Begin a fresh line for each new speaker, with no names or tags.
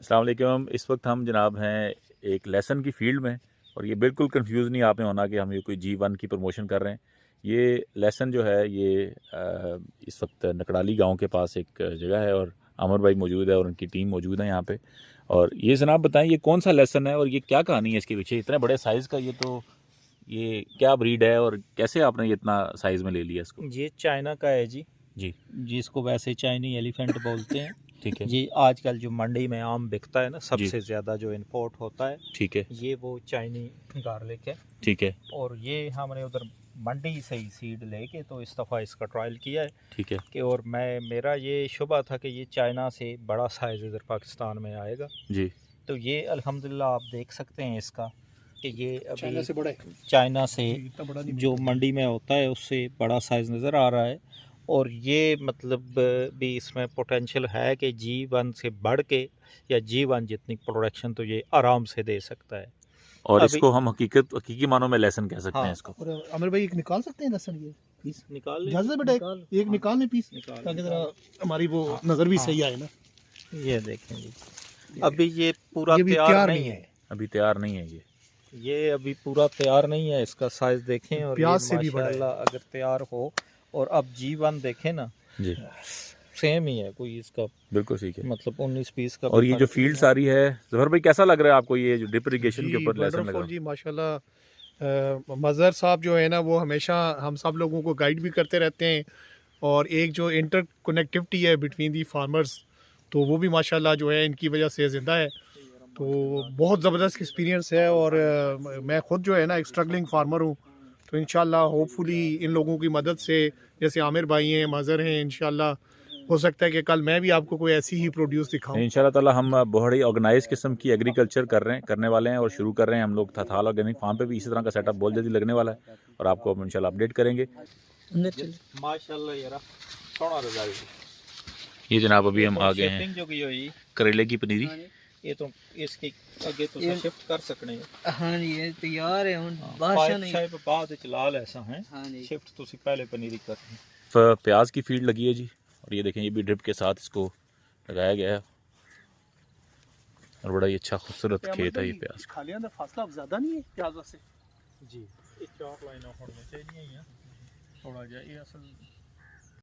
अस्सलाम वालेकुम। इस वक्त हम जनाब हैं एक लेसन की फ़ील्ड में, और ये बिल्कुल कंफ्यूज नहीं आपने होना कि हम ये कोई G1 की प्रमोशन कर रहे हैं। ये लेसन जो है ये इस वक्त नकड़ाली गांव के पास एक जगह है, और अमर भाई मौजूद है और उनकी टीम मौजूद है यहाँ पे। और ये जनाब बताएं, ये कौन सा लेसन है और ये क्या कहानी है इसके पीछे? इतने बड़े साइज़ का ये क्या ब्रीड है और कैसे आपने ये इतना साइज़ में ले लिया इसको?
ये चाइना का है जी।
जी,
जिसको वैसे चाइनी एलिफेंट बोलते हैं।
ठीक है
ये आजकल जो मंडी में आम बिकता है ना,
जी,
सबसे ज़्यादा जो इंपोर्ट होता है,
ठीक है,
ये वो चाइनी गार्लिक है।
ठीक है,
और ये हमने उधर मंडी से ही सीड लेके तो इस दफ़ा इसका ट्रायल किया है
ठीक है
कि, और मेरा ये शुबा था कि ये चाइना से बड़ा साइज़ इधर पाकिस्तान में आएगा।
जी,
तो ये अल्हम्दुलिल्लाह आप देख सकते हैं इसका कि ये अभी
चाइना से बड़ा है।
चाइना से
इतना बड़ा नहीं
जो मंडी में होता है उससे बड़ा साइज़ नज़र आ रहा है। और ये मतलब भी इसमें पोटेंशियल है कि G1 से बढ़ के या G1 जितनी प्रोडक्शन तो ये आराम से दे सकता है।
और
अभी
इसको हम हकीकी मानों में लेसन कह सकते
हाँ,
हैं इसको।
और आमिर भाई एक निकाल सकते हैं लहसुन ये पीस?
निकाल
इजाज़त है बेटा, एक निकाल लें पीस, ताकि ज़रा हमारी वो नज़र भी सही आए ना।
ये देखें जी, अभी ये पूरा
ये भी
तैयार नहीं है।
अभी तैयार नहीं है
ये अभी पूरा तैयार नहीं है, इसका साइज़ देखें। और ये
प्याज से भी बड़ा है।
माशाल्लाह अगर तैयार हो, और अब G1 देखें ना,
जी,
सेम ही है, कोई इसका
बिल्कुल ठीक है।
मतलब 19-20 का
और
भी
ये जो
फर्क
फील्ड
नहीं है।
सारी है, जफर भाई कैसा लग रहा है आपको ये जो ड्रिप इरिगेशन के
जी
ऊपर लेसन लगा?
वंडरफुल जी, माशाल्लाह। मज़हर साहब जो है ना, वो हमेशा हम सब लोगों को गाइड भी करते रहते हैं, और एक जो इंटर कनेक्टिविटी है बिटवीन दी फार्मर्स, तो वो भी माशाल्लाह जो है इनकी वजह से ज़िंदा है। तो बहुत ज़बरदस्त एक्सपीरियंस है। और मैं ख़ुद जो है ना एक स्ट्रगलिंग फार्मर हूँ, तो इंशाल्लाह होपफुली इन लोगों की मदद से, जैसे आमिर भाई हैं, मज़हर हैं, इंशाल्लाह हो सकता है कि कल मैं भी आपको कोई ऐसी ही प्रोड्यूस दिखाऊं।
इंशाल्लाह ताला हम बहुत ही ऑर्गेनाइज किस्म की एग्रीकल्चर करने वाले हैं और शुरू कर रहे हैं हम लोग। थथाल ऑर्गेनिक फार्म पे भी इसी तरह का सेटअप बहुत जल्दी लगने वाला है, और आपको हम इंशाल्लाह अपडेट करेंगे।
माशाल्लाह यार सोना रिजल्ट।
ये जनाब अभी हम आ गए हैं
शेपिंग जो की हुई
करेले की पनीरी।
ये तो इसके आगे तो शिफ्ट कर सकने हैं।
हाँ जी, ये तैयार है हुन
बादशाह
बादशाह
नहीं
नहीं।
बाद विच लाल ऐसा है।
हाँ जी,
शिफ्ट तो पहले पनीरी कर रहे हैं।
प्याज की फील्ड लगी है जी, और ये देखें ये भी ड्रिप के साथ इसको लगाया गया है, और बड़ा ही अच्छा खूबसूरत खेत है ये प्याज का।
खालियां दा फासला ज़्यादा नहीं है प्याज से
जी, ये 4 लाइनें होनी चाहिए थोड़ा जा ये असल